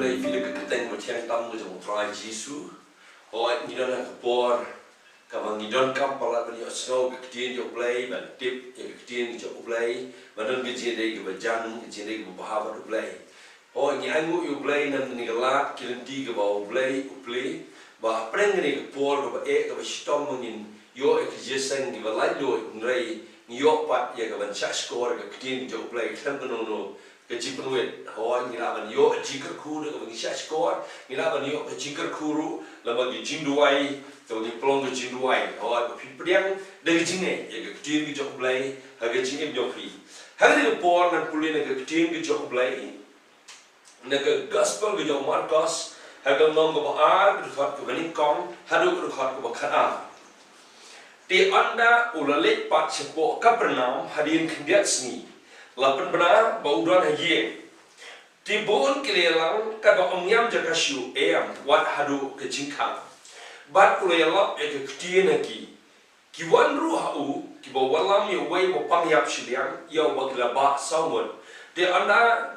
play feel ke keteng mo tiang tam mo jong try Jesu o ni don ka por ka bang ni don kam pala bani snow ke tin yo play ban tip ke tin yo play ban don ke je dei ke bajan ke je dei ke bahava play o ni angu yo play nan ni la kilenti ke ba play ba preng ni ke por ke ba e ke ba stom ngin yo e ke je sang ke ba lai lo ngai ni yo pat ye ke ban cha score ke tin yo play kan no ke jipenuit hoa ni la ban yo jikar kuru ke bagi sya skor ni la ban yo ke jikar kuru la bagi jinduai ke bagi pelong ke jinduai hoa ke pipriang de jinge ye ke tin ke jok blai ha ke jinge jokri ha ke por nan pulin ke tin ke jok blai na ke gospel ke jok Marcos ha ke nom ke ba ar ke khat ke bani kong ha do ke khat ke ba khana ti anda ulalik pat sepo Kapernaum hadin kendiat sni lapan benar baudan haji tibun kelelang kata omnyam jakasyu wat hadu ke jingkang bat ulayalap ke ketien lagi kiwan ruhau kibawalam ya way pangyap siliang ya bagilaba samun de anda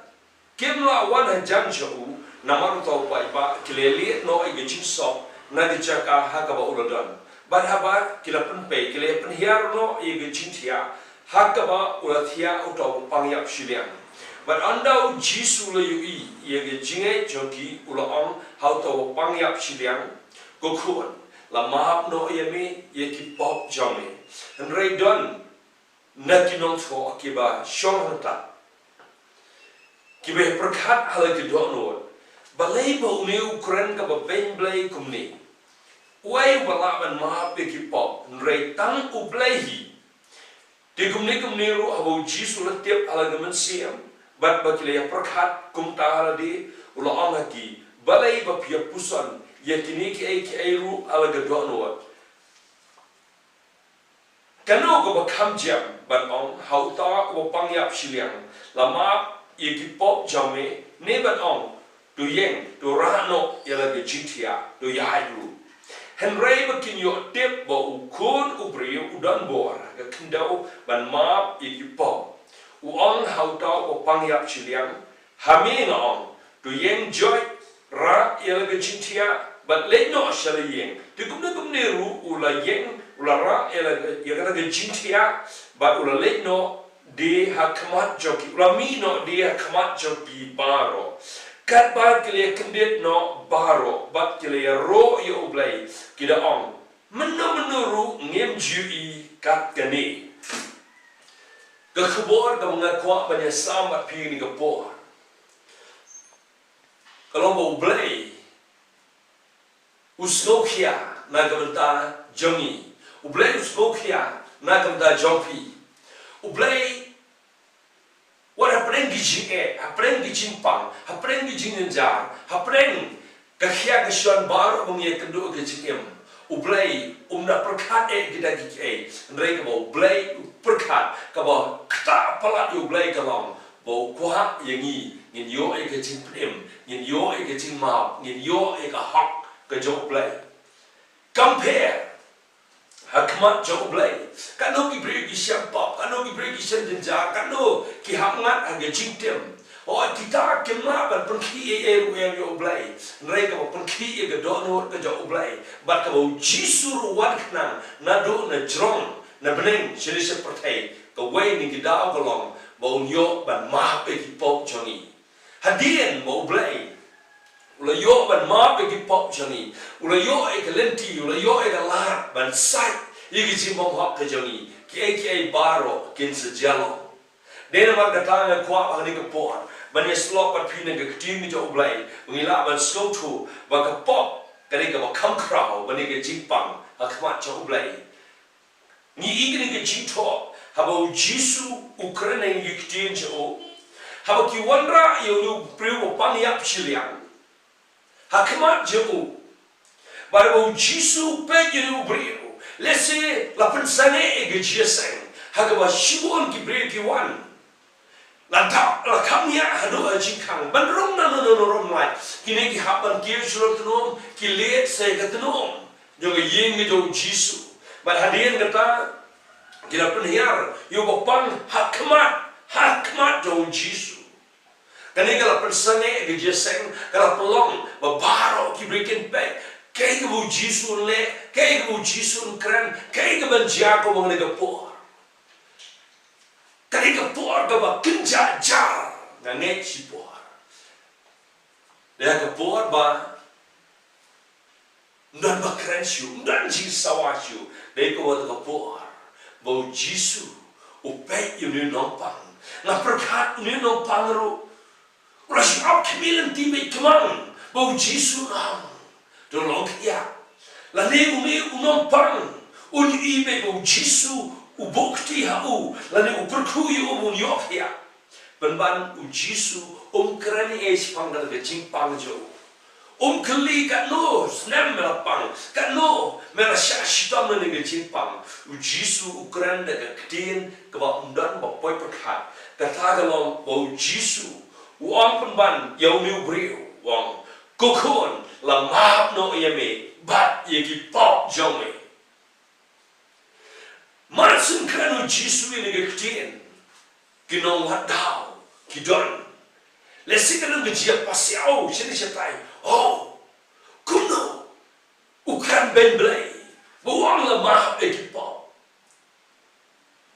kimla wan hajang jau namar tau pai ba keleli no ke jingsok na ke jaka ha ka ba uladan bat haba kilapan pe kilapan hiar no ke jingtia hakaba ulathia utau pangyap siliang but andau jisu le yui ye jinge joki ulaong how to pangyap siliang kokun la mahap no yemi ye ki pop jome and raydon nakinong tho kiba shonta kibe perkhat hala ki dono balai ba uni ukran ka ba ben blai kumni wai bala ban mahap ki pop ray tang ublehi di kumni ru abo Jisu letiap ala gaman siam bat bakile ya perkhat kum ta di ula angaki balai ba pia pusan ya kini ki ai ru ala gadonwa kanu ko ba kham jam bat ong hauta ko pangyap siliang lama ye ki pop jame ne bat ong tu yeng tu rahno ya la jitia tu ya ru Henry bakin yo tip ba ukun ubri udan bor ke kendau ban map ikipo uang hauta o pangyap chiliang hami ngong tu yeng joy ra yel ke jintia but let no shall yeng tu kumne ru ula yeng ula ra yel ke jintia but ula let no de hakmat joki ula mi no de hakmat joki baro kat ba kile kendit no baro bat kile ro yo blai kida ong menuru ngem jui kat kani ke khobor ka mga kwa banya samat pi ni kapor kalau mau blai usnokia na gamta jongi ublai usnokia na gamta jongpi ublai what happening gijing happening gijing pang happening gijing njar happening kakhia gishon bar bungi kendu gijing ublai umna perkhat kita gike ndrei ka ublai perkhat ka ba kta palat ublai ka long bo kwa yangi ngin yo gijing prem ngin yo gijing ma ngin yo ka hak ka jo ublai compare hakmat jauh belai, kanu ki beri kisah pop, kanu ki beri kisah jenja, kanu ki hangat harga jingtem. Oh kita kemla ban pergi yo belai, mereka pergi ke dono ke jauh belai, bat kau Jisu ruan kenang, nado na jrong, na beneng jadi seperti kau way ni kita awalong, bau yo ban mah pergi pop jongi, hadian bau belai. Ula yo ban ma pe ki pop jani ula yo e kalenti ula yo e la ban sai yigi ji mom hak ke jani ki baro kin se jalo dena ma kata na kwa ani ke por ban ye slop pat pine ke tim ni jo blai ngila ban slow to ba ka pop kani ka ba kam krao ban ke jipang akmat jo blai ni igni ke jito habo Jisu Ukraine ngi kitin jo habo ki wandra yo lu priwo pangyap chiliang hakmat jauh, baru Jisu pergi beriu. Lesi lapan sana egejiaseng, hagaba shibon kibri kiwan. Lantak lakamnya hadu ajikang, bandrong nanonorom lai. Kini kihapan kiri surat tenom, kilet saya ketenom. Juga yeng itu Jisu. Berhadian kata kita penhiar, yo bapang hakmat jauh Jisu. Kani kalau persane ke jeseng kalau pelong babaro ki breaking back kai ke bu jisu le kai ke bu jisu kran kai ke ban jago mengenai ke por kai ke por ke ba kenja jar nganget si por dia ke por ba ndan ba kran shu ndan ji sawashu dia ke wa ke por bu jisu upai yuni nompang na perkat yuni nompang ro Rashi up kemilan tibe kemang bau Jisu nam tolong ya la ne unom pang un ibe bau Jisu ubokti hau la ne uperkuyu un yok ya ban Jisu kerani es pang dal ke jing pang jo keli kat no snam mela pang kat no mela shashita ne ke jing pang Jisu ukran da ke tin ke ba undan ba poi perkat kata galom bau Jisu Wang penban yau niu beriu wang kokon la maap no yame bat yeki pop jome marsun kanu Jisu ini ketien kinong hadau kidon lesi kanu ngejia pasiau sini setai oh kuno ukran ben blay buang la maap yeki pop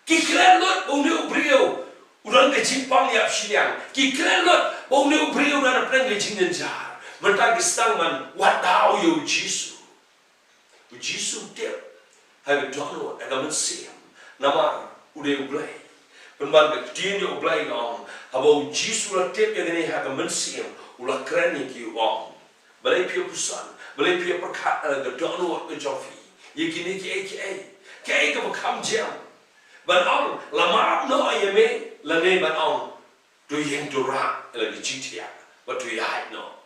kikran lot bau niu beriu Uran ke cimpang yap siang, kikran lot, bau ni ubri uran apa yang kecingin jar, mentang kistang man, wadau yo Jisu tiap, hai dono, agak mensiam, nama udah ublay, penban kecingin yo ublay ngam, habau Jisu la tiap yang ini agak mensiam, ulah keren yang kiu ngam, balai pia pusan, balai pia perkat agak dono ke jofi, yakini kiai ke bekam jam, ban on lama no ayame. Lane ban on do yang dura lagi citia but do ya no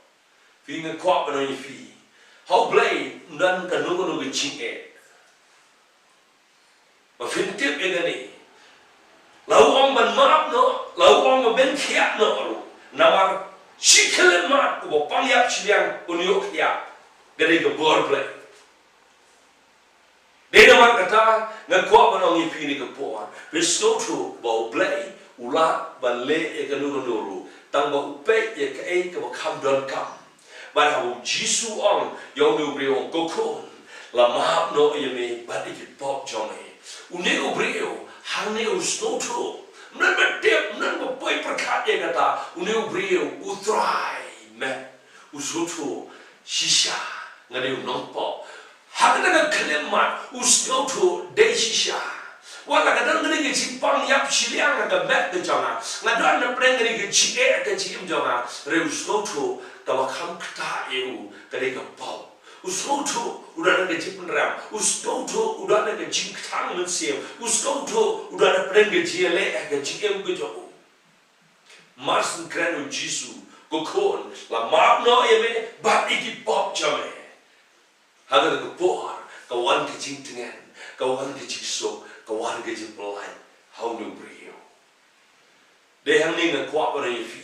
fi nge kwa ban on fi how blay dan kanu ke cinge ba fin tip e gani lau on ban map no lau on ben kia no namar sikelen mat ko pang yap siang uniok ya gade ke bor blay de namar kata nge kwa ban on fi ni ke por besto to bo blay Ula bale e kanuru tang ba upe e kai ke ba kam don kam ba ha Jisu on yo nu bri on kokon la ma no e me ba de pop jome une ubrio hang ne usno to nan ba tep nan ba poi prakat e kata une ubrio utrai me usuto shisha ngade non pop ha na klem ma usno to de shisha Wala kadang ngene ke cimpang yap siliang ke mek ke jona ngadon na preng ngene ke cie ke ciem jona re usloto ka wakam kta eu ke ke pau usloto udah na ke cipen ram usloto udah na ke cing tang mensiam usloto udah na preng ke ciele ke ciem ke jo mas kren Jisu kokon la map no yeme bat iki pop jame haga ke por ka wan ke cing tengen ka wan ke cing so kawan kerja pelai, how nu beriu. Deh hang ni ngekuat pada yefi.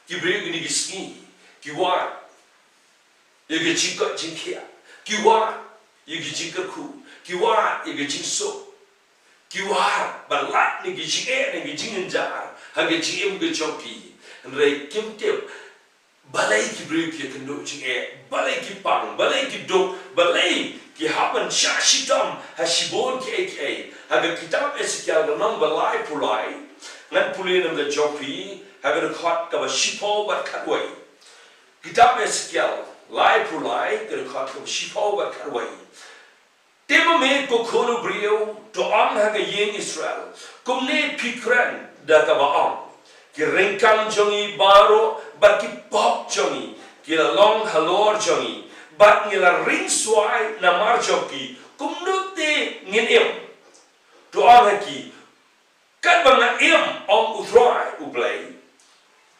Kiberiu ini kisni, kiwan, ye kecingkat cingkia, kiwan, ye kecingkerku, kiwan, ye kecingso, kiwan, balat ni kecing ni kecingjar, hang kecingem kecopi, hendak kimtip. Balai kiberiu kia kendo cing balai kipang, balai kidok, balai ki hapan shashitam hashibon ki haga kitab Ezekiel ganam balai pulai ngan pulai nam da jopi haga khat ka shipo bat khatwai kitab Ezekiel lai pulai ka khat ka shipo bat khatwai tema me ko kono brio to am haga yen Israel kumne pikran da ka ba am ki rengkam jongi baro bat ki pop jongi ki long halor jongi bat ngila ring suai na marjoki kumnute ngin im doa lagi kan bang im om uthrai ublay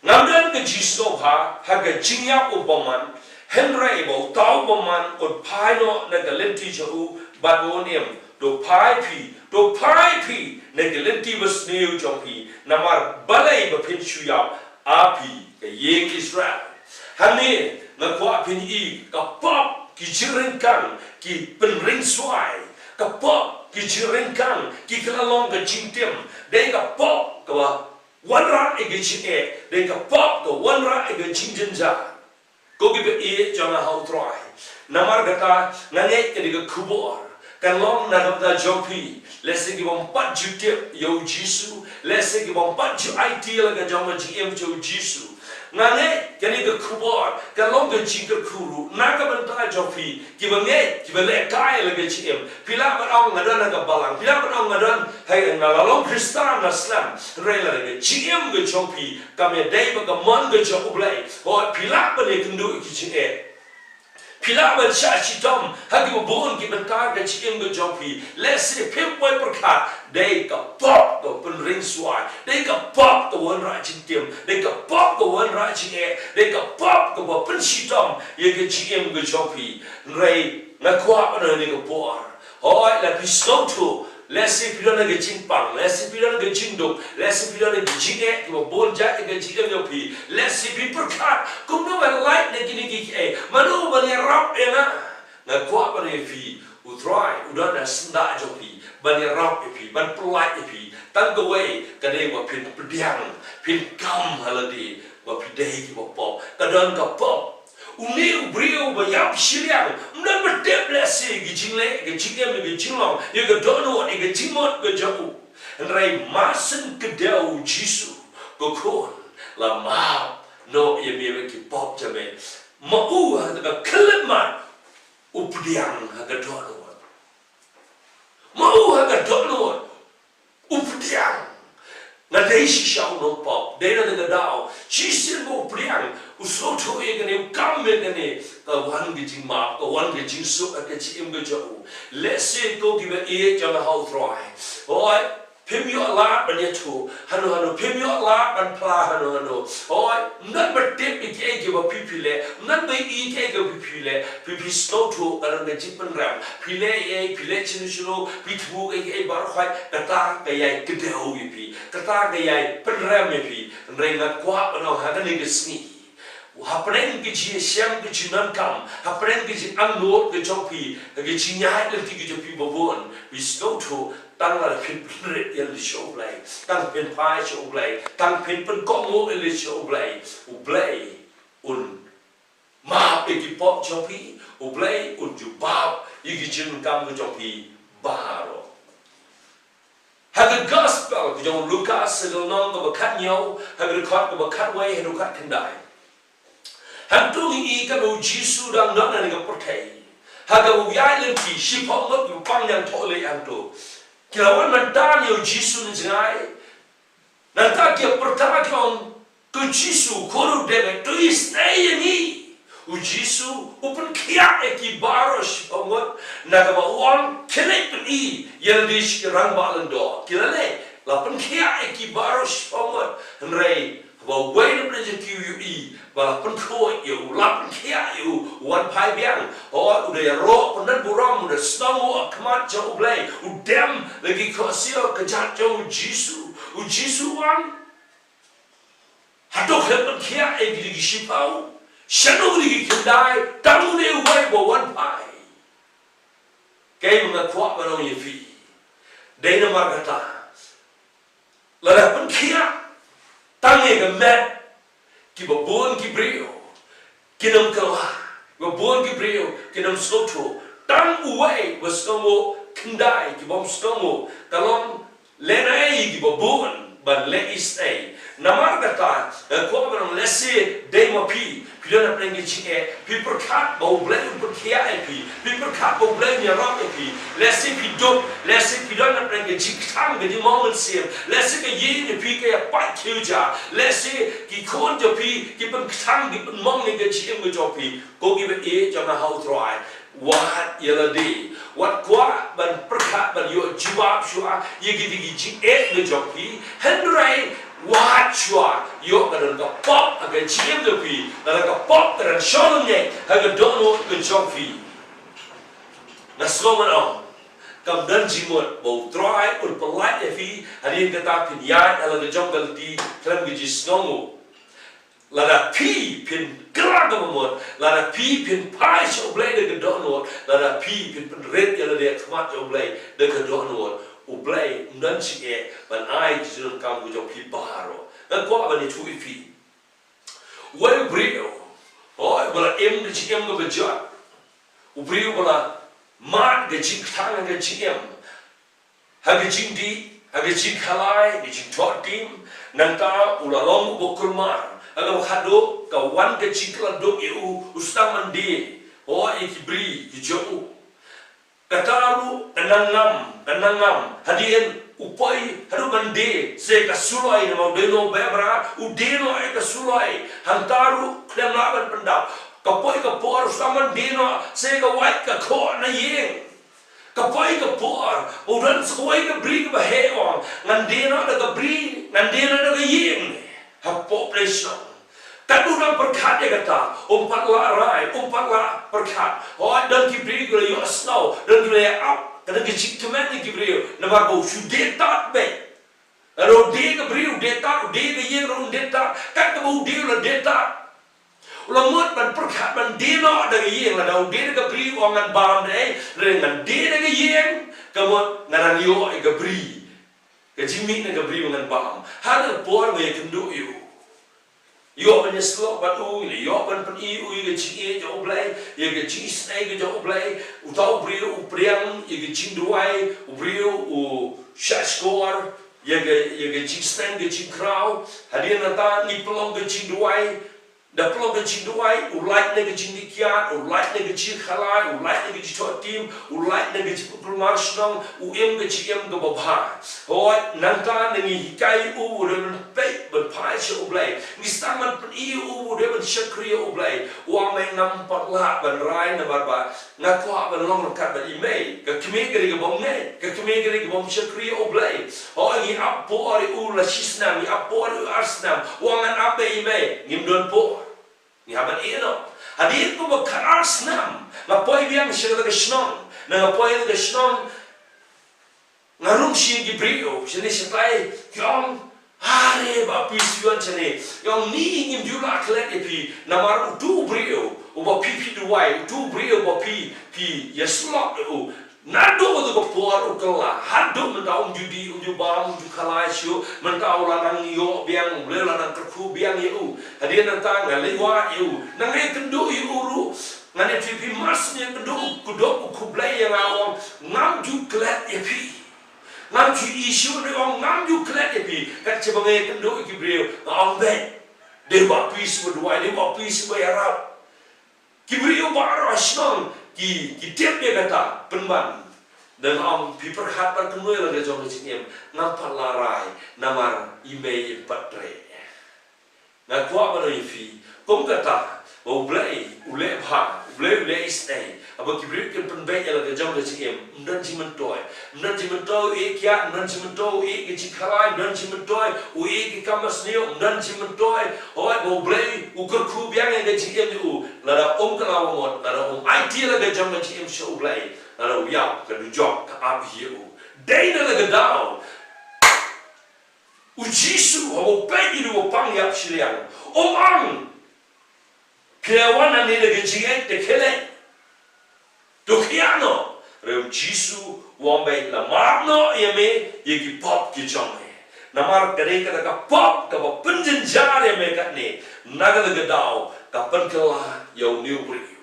ngamdan ke Jisu ha haga jingya ubaman henry bo tau boman od paino na galenti jau badon im do pai pi na galenti was new jopi namar balai bapin shuya api ke yeng Israel hani na kwa pin I ka pop ki jirengkang ki penring suai ka pop ki jirengkang ki kelalong ke jingtim dei ka pop ka one rat against it, they can pop the one rat against Jinja. Go give it Jama how try. Namargata, Nane, and the Kubor. Can long Nagata Jopi. Let's say give on Pat you tip Yo Jisu. Let's say give on Pat you ideal like a Jama GM to Jisu. Nane, can you Kubor. Can long the Jinka Kuru. Nagamanta Jopi. Give a net, give a let guy like a GM. Pilaman on Madonna Balang. Pilaman on Madonna. Hey, and along Christan Slam. Railer, GM the Jopi. Come a day but a month the Joplay. Or Pilaman they can do it kitchen air. Pilaman Shachitom, have you born given target GM the Jopi. Let's say Pimp Wiper Cat. They got pop the open ring swine. They got pop the one writing team. They got pop the one writing air. They got pop the weapon shitom. You get GM the Jopi. Ray, Nakwa and a poor. Oh, let me slow to. Let's see if you don't get Jinpang. Let's see if you don't get Jindok. Let's see if you don't get Jinette. You were born Jack against GMP. Let's see people cut. Come no and light the guinea pig. Manu, but they're up in a. Nakwa and a fee. Who try, who don't have snatch of pee. But they're up a pee. But polite a pee. Tank away. They were pin pediang. Pin come holiday. Were peday were pop. Kadon got pop. Uni brio bayam shiliang, number tip let's say gijingle, gijingam, gijinglong, you go don't know what you get timot go jau. And Ray Marson Cadell Jisu, go con, la ma, no Yamiki pop jame. Mau had a kiliman, updiang had a donor. Mau had a donor, updiang. Na day she shall no pop, they don't the down. She still go priang, who so to egg come in the one getting mark, the one getting so at the him go joe. Let's say go give an ear on the house try. Oh, pim your lap and yet too. Hano, pim your lap and pla hano. Oh, not but dip it egg of a pipile, not by eat egg of pipile, pipi snow to around the chip and ram. Pile a pilechinishino, pitwu a bar white, kata gay gedeo yipi, kata gay penramipi, and rain that quap and all had a nigga sneak. Hapren gichi sham gichi non come, hapren gichi unload the choppy, the gichi yard and ticket people born, we snow to. Tăng là pin in the show play, tăng pin pie show play, tăng pin congo in the show play, play un ma peki pop choppy, play un you bow, you get you come with choppy baro. Have a gospel, you don't look at the long of a cut yo, have a cut of a cut way and a cut can die. Have doing eager no jisu down none and a portay. Have a island tea, ship on up you bang and toilet and do. Kirawan mental yo Jisu ni jengai, nanti dia pertahakan tu Jisu koru deme tu istay ni, u Jisu open kia eki baros pamut naga bawang kene peni yang dish rang balan do, kira le lapan kia eki baros pamut nrei bawa wei lepas QUE, balapan koi yo lapan kia yo wan pai biang, oh udah roh penan buram udah snow kemat jauh belai, udem lagi kosio kejat jauh Jisu wan, hadok lepas kia lagi sipau, shanu lagi kendai, tamu ni wei bawa wan pai, kau mengakuat mana yang fi, dana margata, lapan kia. Tangi ke mat, kita buon kita brio, kita mengkawah, kita buon kita brio, kita mengsoto, tang uai, kita mau kendai, kita mau kalau lenai kita buon, ban leistai, namar kata, kau orang lesi demo pi, pilih nak pergi cik, pi perkat bau belai perkia pi perkat bau belai nyerap pi, lesi pi dok, lesi pilih nak pergi cik tang jadi momen siam, lesi ke ye ni pi ke apa kerja, lesi ki kon jo pi, ki pentang ki mong ni ke cik menjo pi, kau kita jangan hau try. Wat yeladi, wat kuat ban perkat ban yo jawab shua, ye gidi gidi menjo pi, Henry. Wat shua, yo kadang kapop agak cium tapi, kadang kapop kadang shonnya, agak dono menjo pi. Nasloman on, kam dan jimut bau try un pelai pi, hari ini kata pinyai ala ngejong di dalam gigi snongo. Lada pi pin gerak memot, lada pi pin pai shoblay dengan dono, lada pi pin red yang ada kemat shoblay dengan dono. Ublay dan si ban ai jiran kamu jauh pi baro ko ba ni chu fi wai brio oi bala em de chi em no be ja u brio bala ma de chi thang de chi em ha ge chi di ha ge chi khalai de chi thot tim nang ta u la long bo kurma aga khado ka wan ge chi kla do u ustaman di o e ki bri ki jo kataru kanangam hadien upai hadu mande se kasulai na modelo bebra udeno e kasulai hantaru klemlaban pendap kapoi ka por saman deno se ka white ka ko na yeng kapoi ka por udan soi ka bri ka he on ngandeno da ka bri ngandeno da ka yeng ha population Kaduna berkat dia kata, umpatlah rai, umpatlah berkat. Oh, dan kibri kalau you snow, dan kita up, kadang kecik teman ni kibri, nampak bau sudah tak baik. Kalau dia kibri, dia tak, dia kaya orang dia tak, kan kau dia lah dia tak. Ulang mat man berkat man dia nak ada kaya, lah dia kibri orang bam deh, dengan dia ada kaya, kamu ngaran yo kibri, kecimik nak kibri orang bam. Hal por me kendu you. Yo ban slok ban u ni yo ban pan i u ge chi e jo blai ye ge chi snai ge jo blai u tau brio u priang ye ge chin duai u brio u shashkor ye ge chi snai ge chi krau hadien ta ni plong ge chin duai da plong ge chin duai u light ne ge chin dikiat u light ne ge chi khalai u light ne ge chi thot tim u light ne ge chi pulmar snong u em ge chi em ge ba bha hoi nang ta ne ngi kai u re pe ban pai che u blai ni staman pan i u re ban shakri u blai wa mai nam pat la ban rai na ba na ko ban long kat ban i mai ka kme ge ge bom ne ka kme ge ge bom shakri u blai hoi ni ap po ri u la shisna ni ap po ri arsna wa ngan ap i mai ngim don po ni haban eno hadit ko ba arsnam ma poi biang shira ge shnong na poi ge shnong ngarum shi gi brio shine shitai kyong hare ba pisuan chane yong ni ngim jula klet epi namar tu brio o ba pi du wai tu brio ba pi yeslok u nado do por o kala hado mendau judi u bam ju khala shu mendau la nang yo biang le la nang ku biang yu hadien nang ngale wa yu nang e kendo yu uru ngane pi mas ni kendo ku ku blai yang awang ngam ju klet epi ngam ju isu ni ong ngam ju klet epi kat sebagai kendo Gibril ong bet de ba pis berdua de ba pis bayarap Gibril ba rasnon ki tiap dia kata penban dan om pi perhat ban kemui la de jong cingem ngam palarai namar email patre na kwa ba no fi kom kata o blai ule bha ule stay aba Gibril kan penbai la de jong cingem ndan jimentoi e kya ndan jimentoi e ki khalai ndan jimentoi u e ki kamas neo ndan jimentoi oi bo blai u kur khu biang ge cingem u la da om kala mo la da om it la de jong cingem show blai la da ya ka du job ka ab hiu dai na la ga dao u jisu ho pe i du pang yap shiliang om ang kewana ni de cingem te kele Dokiano, rem Jisu wambai la marno yeme yegi pop ki jonge. Namar kare ka pop ka ba penjen jar yeme kat ne naga ga dau ka penkela yo new brio.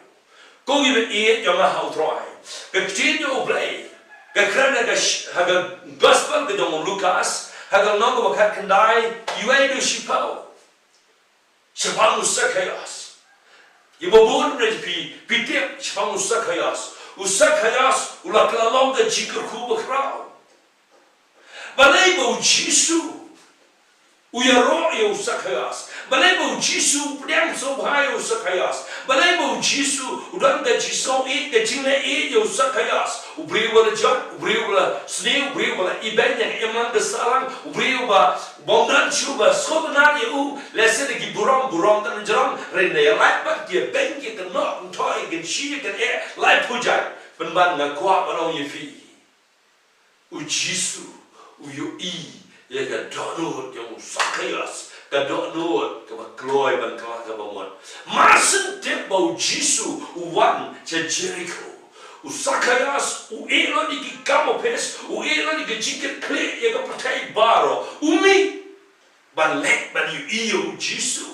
Ko gi be e yo ma hau try. Ka tin yo play. Ka krana ka ha gospel ga dong Lucas ha ga no ga kat kandai you ai do shipao. Shipao sakayas. Ibo bon pi tip chang usakayas ulaklalong ka jikar ku bakrao balay bo Jisu uyaro yo usakayas balay bo Jisu priang so bhai usakayas balay bo Jisu udan ka jiso e ka jingle e yo usakayas ubriwa la jot ubriwa la sne ubriwa la ibenya emang ka salang ubriwa bondan chuba sobna u lesen ki buram tan jaram rene ya lai pak dia benki ka no toy kan shi kan e lai pujai penban nga kwa barong ye fi u Jisu u yo i ye ka donut yang sakayas ka donut ka ba kloy ban ka ba mon masen te bo Jisu u wan che Jericho u sakayas u elo ni ki kamopes u elo ni ki jiket kle ye ka patai baro umi ban lek ban iyo Jisu.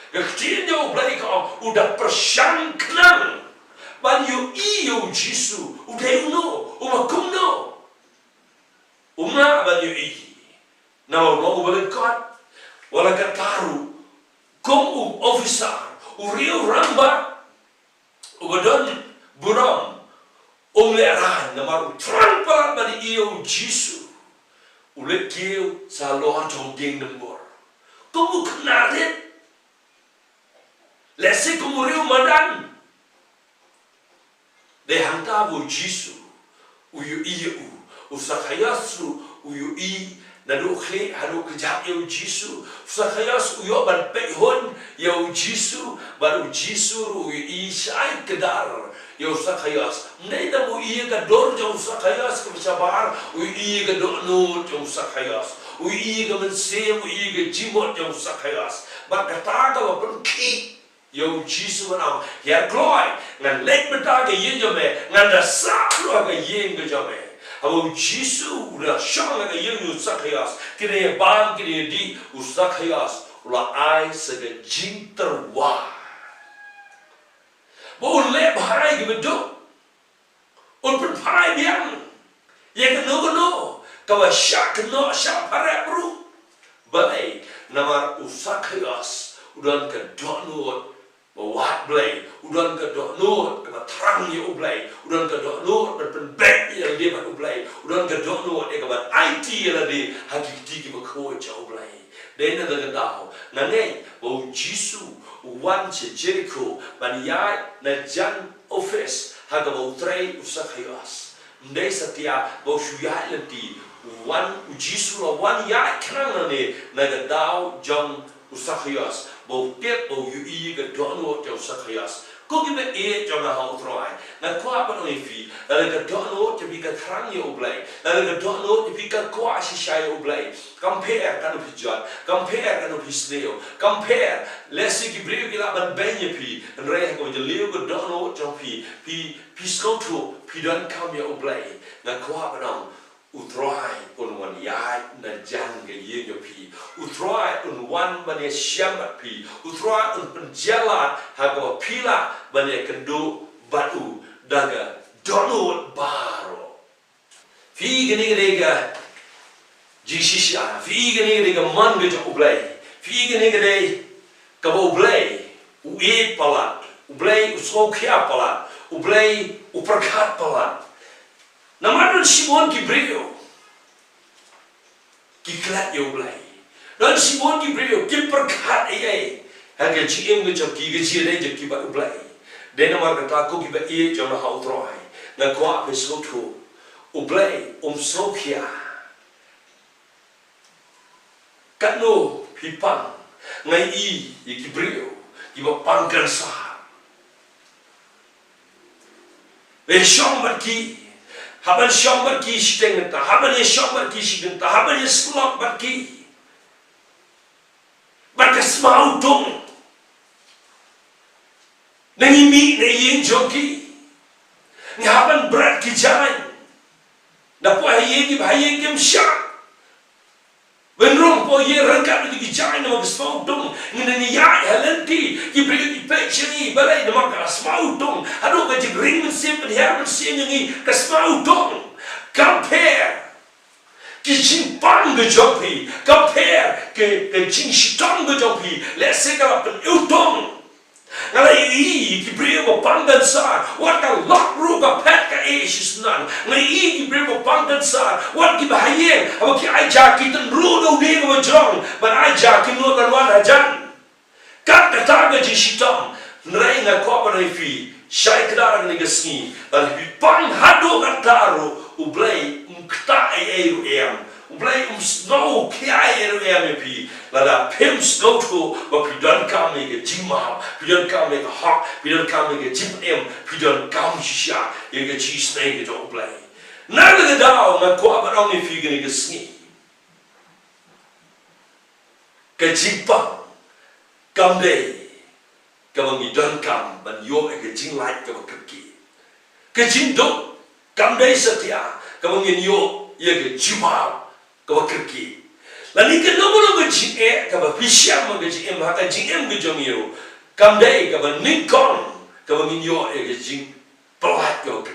Kektinya ublay kau udah persangknang ban iyo Jisu udah uno umakumno umna ban i na mau balikat wala kataru kong officer uriu ramba ugadon buram leran namaru trampa ban iyo Jisu ulet keu sa lohan jongding nembor kumu kenaret lesi kumuriu madan de hanta bu Jisu uyu iyo usakayasu uyu i nadu khle hadu kejap yo Jisu usakayas uyu ban pehon yo Jisu baru Jisu uyu i sai kedar yo sakayas nei da bu i ga dor jo sakayas ke sabar uyu i ga do no jo sakayas uyu i ga men se uyu i ga jimot jo sakayas ba kata ga ban ki yo Jisu nam ya gloi ngan lek beta ga yin jo me ngan da sa lo ga yin ga jo me abo Jisu udah syang ga yin yo sakayas kire ban kire di usakayas la ai sega jing terwa bo le bhai ge bedo un pen bhai biang ye ga no ka wa sha no sha pare bru bai namar usakayas udan ka donut wat blay udan ka donut ka trang ye ublay udan ka donut pen back ye le ba ublay udan ka donut e ka ban IT ye la di hakiki ki ba ko cha ublay de na da dao na ne bo Jisu wan che Jericho ban ya na jan office ha ka bo trei usakayas ndai satia bo shuya le ti wan Jisu la wan ya krang ne na ga dao jong usakayas bo tiet bo yu i ga donut jo sakayas ko ki be e jo na hau throi na kwa ba no fi la ga donut te bi ka thrang ye oblay la ga donut te bi ka kwa shi shai oblay compare kan of jot compare kan of sneo compare lesi ki brio ki la ban benye pi re ko je leo ga donut jo pi skotro pi don kam ye oblay na kwa ba no utrai un wan yai na jan ga ye yo pi utrai un wan bane shamat pi utrai un penjalat ha ga pila bane kendo batu daga donut baro fi gene ga jishisha fi gene ga man ga ublay fi gene ga ublay u e palat ublay usokya palat ublay uperkat palat namadun Simon ki brio ki klat yo blai dan Simon ki brio ki perkat ai haga GM ge jok ki ge ji le je ki ba blai de namar kata ko ki ba e jo na hau troi na ko a peso thu blai sokia katno pipang ngai i ki brio ki ba pangkan sa e shong ba ki haban syong berki sideng ta haban ye syong berki sideng ta haban ye slot berki berkas mau tung nengi mi ne yin joki ni haban berat ki jalan da po ye ki ba ye kem sha wenrong po ye rangkat ki jalan na berkas mau tung ni ya halenti ki beri ki pechini balai na berkas mau tung ado ka ji ring sim di haban sim ni kas mau tung compare ki jimpang ge jopi compare ke jing shitong ge jopi let's say ka pen utong ngala i ki brebo pangan sa what ka lock ru ka pet ka is nan ngala i ki brebo pangan sa what ki bahaye abo ki ai ja ki tan ru do de go jong but ai ja ki no kan wan ajan ka ka ta ge shitong nrai nga ko ba nei fi shai kdara ni ge ski al bi pang hado ka taro ublay kta ai ublay snow kai pi la da pim snow to ba pi don kam ge jima pi don kam ge hak pi don kam ge jim pi don kam shisha ye ge chi snake ge ublay na le da ma ko ba dong ni fi ge ge sni ke jipa kam de ka bang don kam ban yo ge jing light ge ba ke jing do kam de satia ka bang yo ye ge jima ka ba Lani ke nomor ke jing kaba pisiam ke jing haka jing ke jong yo. Kamdai kaba nikon kaba ngin yo ke jing pelat yo ke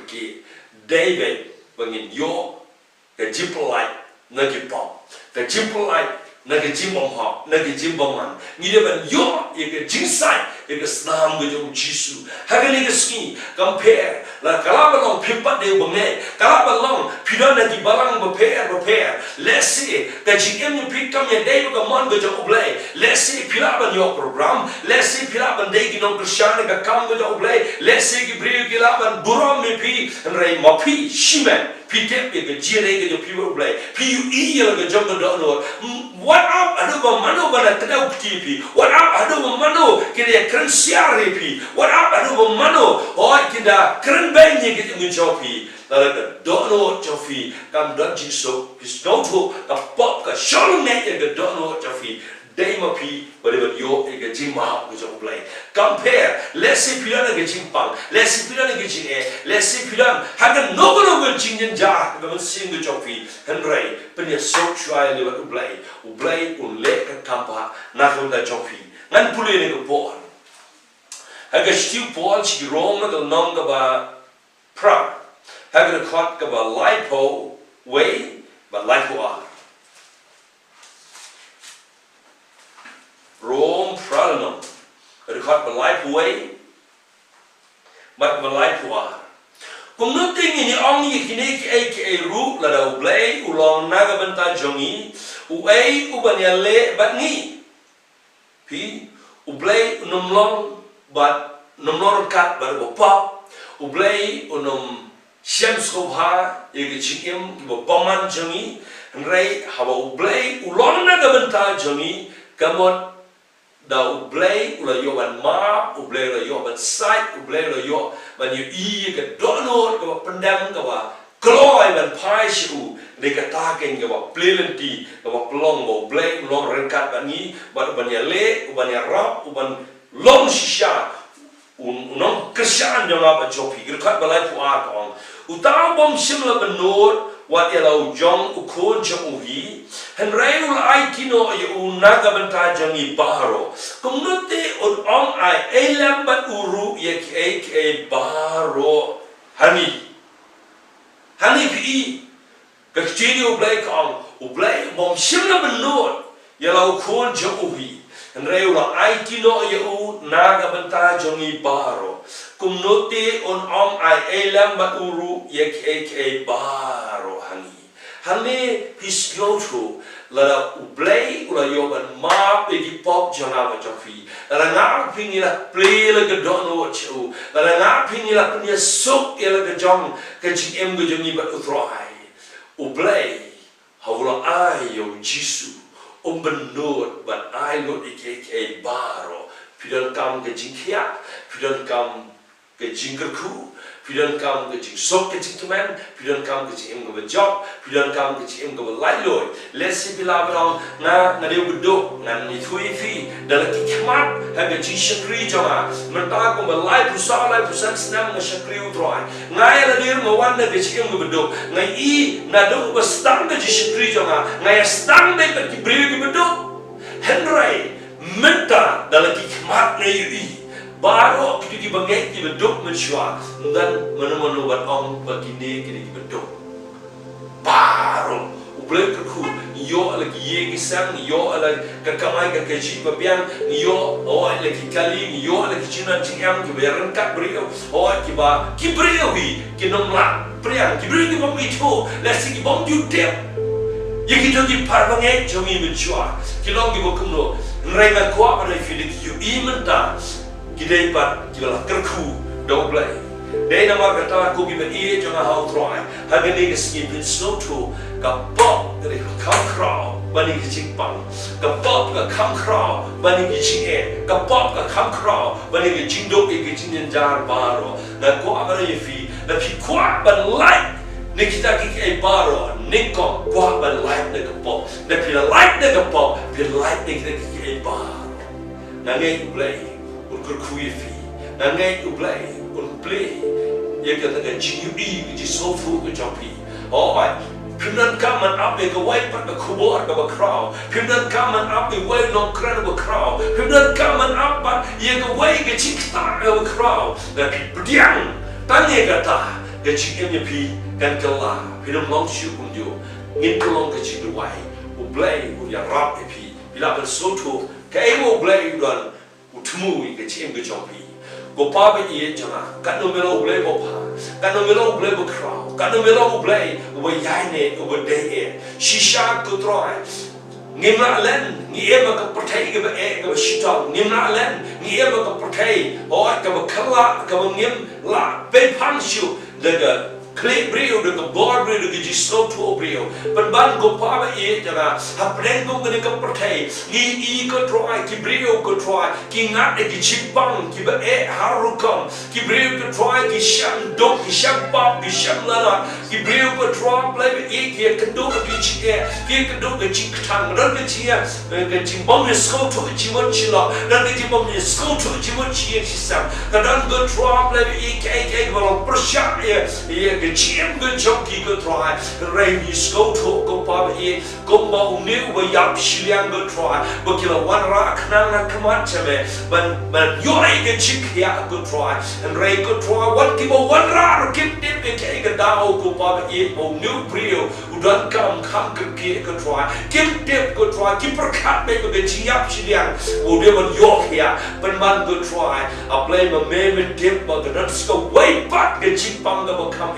David bangin yo ke jing pelat na ke pop. Ke jing pelat na ke jing bom ha na ke jing bom man. Ngide ban yo ke jing sai ke snam ke jong Jisu. Haka ni ke ski compare la kalabalong pimpat de bonge kalabalong pidon na di balang prepare let's see ka jingem ni pitam ya dai ka mon go jong oblay let's see pilaban yo program let's see pilaban dai ginom krishana ka kam go jong oblay let's see ki brio pilaban buram me pi rai ma pi shimen pitep ke jire ke jo piwo oblay pu ya ga jong do no what up adu ba mano bana tadau pi what up adu ba mano kire krensiare pi what up adu ba mano oi kinda kren benye ke ngi chopi la ka dono chofi kam don jiso his doto ka pop ka sholne ke dono chofi dai ma pi whatever yo ke jima ke jo play compare let's see pilana ke jimpang let's see pilana ke jing let's see pilan haga no go jingin ja ka sing ke chofi henry penya so try le wa play un le ka kampa na ko da chofi ngan pule ne ko po haga stiu po chi roma do nom ka ba pra haga khot ka ba lipo way ba lipo a rom pranom ka khot ba lipo way ba lipo a kum no ting ni ong ni kine ki ru la da blay u long na ga banta jongi u u ban ya le ba ni pi u blay num long but num lor kat ba bo pop u blay num shem skobha ye chikim bo paman jongi rei ha bo blay u lor na ga banta jongi kamot da u blay u la yo ban ma u blay la yo ban sai u blay la yo ban yu ke dono ka pendam ka ba kloi ban pai shu de ka ta ken ka ba plenty ka ba plong bo blay long renkat ban ni ban ya le ban ya rap ban long shisha unong kesan jong apa jopi gerkat balai puat ong utang bom simla benur wat yalau jong ukon jong uhi henrayu lai kino yu naga benta jongi baro kumnute ong ai elam bat uru yak baro hani pi kecili ublay kong ublay bom simla benur yalau ukon jong uhi henrayu lai kino yu naga benta jongi baro kumnote on ai elam bat uru yak baro hani his goto la ublay ula yoban ma pegi pop jona ba jofi la nga pingi la play la ga dono chu la nga pingi la punya sok ya la ga jong ka gm go jongi ba uthrai ublay hawla ai yo Jisu benur ban ai lo ike baro pidon kam ke jingkia pidon kam ke jingkerku pidon kam ke jing sok ke jingkemen pidon kam ke jing go job pidon kam ke jing go lai loi lesi bila barang na dia bedok ngan ni thui fi dalam kikmat ha ke jing shakri jama menta ko lai pusan senang shakri utroi ngai la dir mawan na ke jing go bedok ngai i na do bestang ke jing shakri jama ngai stang de ke bri ke bedok henry menta dalam kikmat na yu baru kita dibangai di bedok mensyua dan mana-mana buat ong begini kita di bedok baru boleh kerku yo lagi ye kisang yo lagi kekamai kekeji babian yo lagi kali yo lagi cina ciam kebayaran kat beriau kiberiau kinomla priang kiberiau kibom itu lesi kibom judep ye kita di parbangai jomi mensyua kilong kibom kumno nrenga kuat pada filik yu imenta kita ipat jualah kerku double. Dari nama kata aku given ia jangan hau try. Hari ni kesini snow tu kapok dari kamkrau bani kecimpang, kapok ke kamkrau bani kecing kapok ke kamkrau bani kecindok kecing jar baru. Dan ko agar yefi, tapi kuat ban light. Ni kita kiki baru, ni ko kuat ban light nak kapok. Tapi light nak kapok, tapi light ni kita kiki baru. Nangai play. Kerkui fi, nangai ublay, play, ya kata kan GUE, which is so full ke jampi. Alright, Pimnan kaman up e kawai pat ka kubo ka ba kraw. Pimnan kaman up e wai no kran ba kraw. Pimnan kaman up pat ye kawai ke chikta ka ba kraw. Da pi pdiang tanye kata ke chikem ye pi kan kala. Pinam long shu kum dio. Ngin kolong ke chik duai. U blai u ya rap e pi. Bila kan soto ke e u blai don u tmu ke chikem ke jompi. Go pa be ye jana kan no melo blai bo pa. Kan no melo blai bo kraw. Kan no melo blai u yai ne u de e. Shisha ko troi. Ngimna len ngi ema ka pertai ke ba e ka shita. Ngimna len ngi ema ka pertai o ka ba kala ka ba ngim la pe pan shu daga Klik brio dengan board brio dengan jisau tu brio. Penban go pa ye jana. Hapren go dengan kepertai. Ni ko try ki brio ko try. Ki ngat ki chipang ki ba harukam. Ki brio ko try ki sham dok ki sham pap ki sham lala. Ki brio ko try play ki kendo ki chi ki kendo ki chi tang ran ki chi bom ni sko tu chi mon chi la. Ran ki bom ni sko tu chi mon chi chi sam. Kadan go try play ki balong persyak ye cái chiếm cái trong kỳ cái try rồi đi sâu thô có bao nhiêu có bao nhiêu bây giờ xí liang cái try bây giờ là one ra khăn là cái mắt chả mẹ mình nhoi cái chiếc kia cái try rồi cái try one cái bao one ra rồi kiếm cái đào có bao nhiêu brio udan kam cái kia cái try kiếm cái try kiếm perkat cái chiếc xí liang udah mình nhoi kia mình mang cái try apply mà mình tiếp mà cái đó sẽ quay bắt cái chiếc băng cái bao cam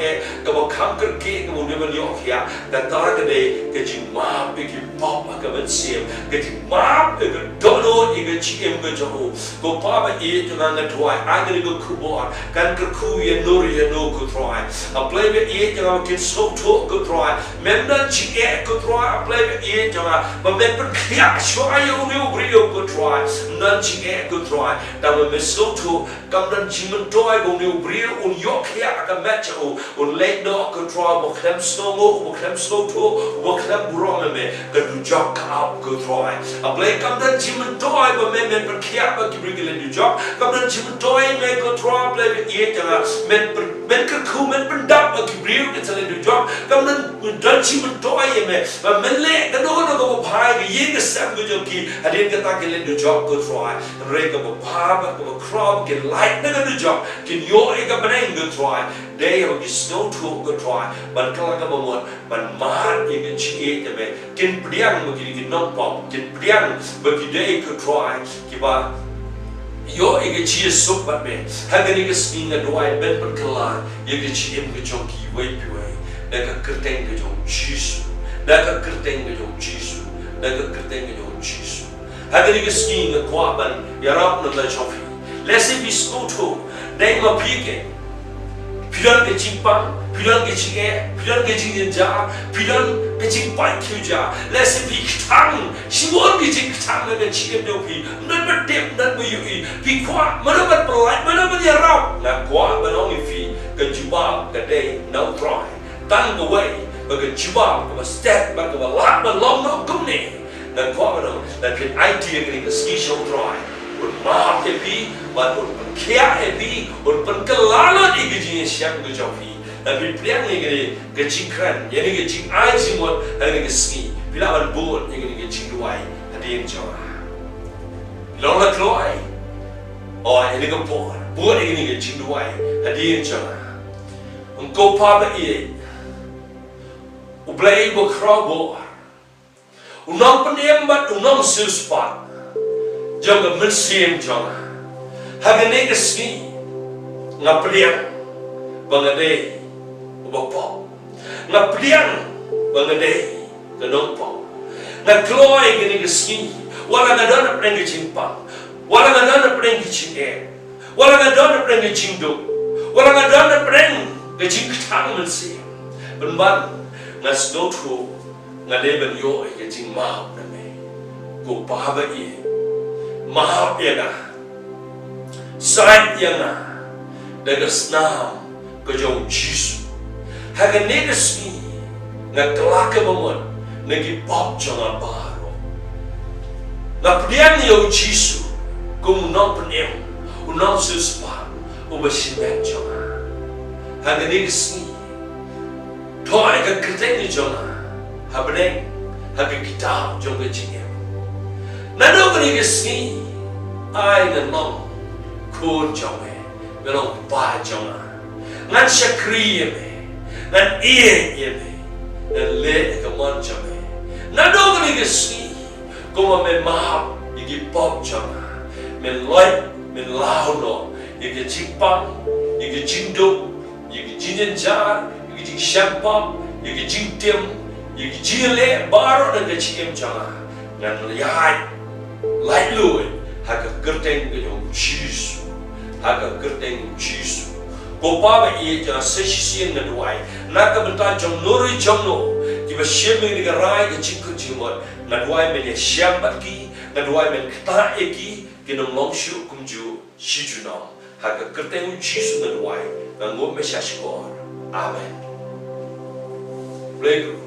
kalau kanker ke kemudian melihat ya dan tara kedai kecing maaf ke papa ke bensim kecing maaf ke dono ke ciem ke jauh ko papa ia jangan ngetuai agar ke kubur kan kerku ya nur ya no ke try apply be ia jangan mungkin soto ke try memang cie ke try apply be ia jangan memang perkia suaya unu brio ke try dan cie ke try dan memang soto kemudian jimen try unu brio un yok ya akan match un late do ke try bo klem snow bo klem snow to bo klem burom me ke du job up ke try apply kemudian jimen try bo memang perkia ba kibri du job kemudian jimen try me ke try apply be ia jangan men kerku men pendap ba kibri ke sale du job kemudian dan jimen try me ba men le ke do ko bhai ke ye ke sam ke jo ki hadin ke ta ke le du job ke try re ke bo pa ba ke crop ke light na ke du job ke yo e ke beneng ke try day of the snow to go try ban kala ka bomon ban mat ye ke chi te me kin priang mo ki non pop kin priang ba ki day ko try ki ba yo e ke chi sup ba me ha ke ni ke skin ga doi ben ban kala ye ke chi em ke chong ki wei pi wei da ka kerteng ke jong chi su da ka kerteng ke jong chi su da ka kerteng ke jong chi su ha ke ni ke skin ga kwa ban ya rap na la chofi lesi bi snow to dai ma pi ke Pidan ke cimpang, pidan ke cinge, pidan ke cingenja, pidan ke cimpai kuja. Lesi pi ketang, siwon ke cing ketang ke cingem dopi. Nan berdem nan buyui, pi kuat mana berpelat, mana berjarap. Nak kuat menongi fi ke jubab ke day no try. Tang ke way, ke jubab ke step, ke lat belong no kumne. Nak kuat menong, nak pi idea ke ski show try. Maaf happy, but kia happy, or penkelala di gajinya siang ke jopi. Tapi priang ni ke cikran, yang ni ke cik ai simot, yang ni ke ski. Bila ban buat, yang ni ke cik duai, ada yang jawa. Bila nak keluar, oh yang ni ke buat yang ni ke cik duai, ada yang jawa. Engkau papa ia, ublai berkerabur, unang penyembat, unang suspat. Jangan mensim jangan. Hagane kesni ngapriang bangade ubapau. Ngapriang bangade kenompo. Ngakloi gini kesni. Wala ngadana prengi cimpang. Wala ngadana prengi cinge. Wala ngadana prengi cingduk. Wala ngadana prengi kecingkang mensim. Benban ngasdotu ngadeben yo kecing mau name. Ko pahaba ie. Maaf ya na, saat ya na, dengan senam kejauh Yesus. Hagan nedes ni, nak kelak kemampuan, nagi pop jangan baru. Nak pediam ni au Yesus, kum unang pediam, unang sesuatu, ubah simbang jangan. Hagan nedes ni, Thôi cái kerteng ni jonga, habneng, hagi kita jonga jingem. Nado kani kesni, ai na nom, kun jonga, belong pa jonga, ngan syakri yeme, ngan iye yeme, ngan le kamon jonga. Nado kani kesni, kuma men mahap, igi pop jonga, men loy, men launo, igi jingpang, igi jingduk, igi jinjenjar. Yigi shampam, yigi jingtim, yigi jile baru dan keciem jangan ngan lihat light lui haka kerteng ke jom Yesus haka kerteng Yesus kopa ba ie jangan sesisi ngadwai nak bentar jom nuri jom no kiba shemi ni garai ke jingku jimot ngadwai men syam baki ngadwai men kata eki kinong longshu kumju shijunam haka kerteng Yesus ngadwai ngom mesya skor amen. Break.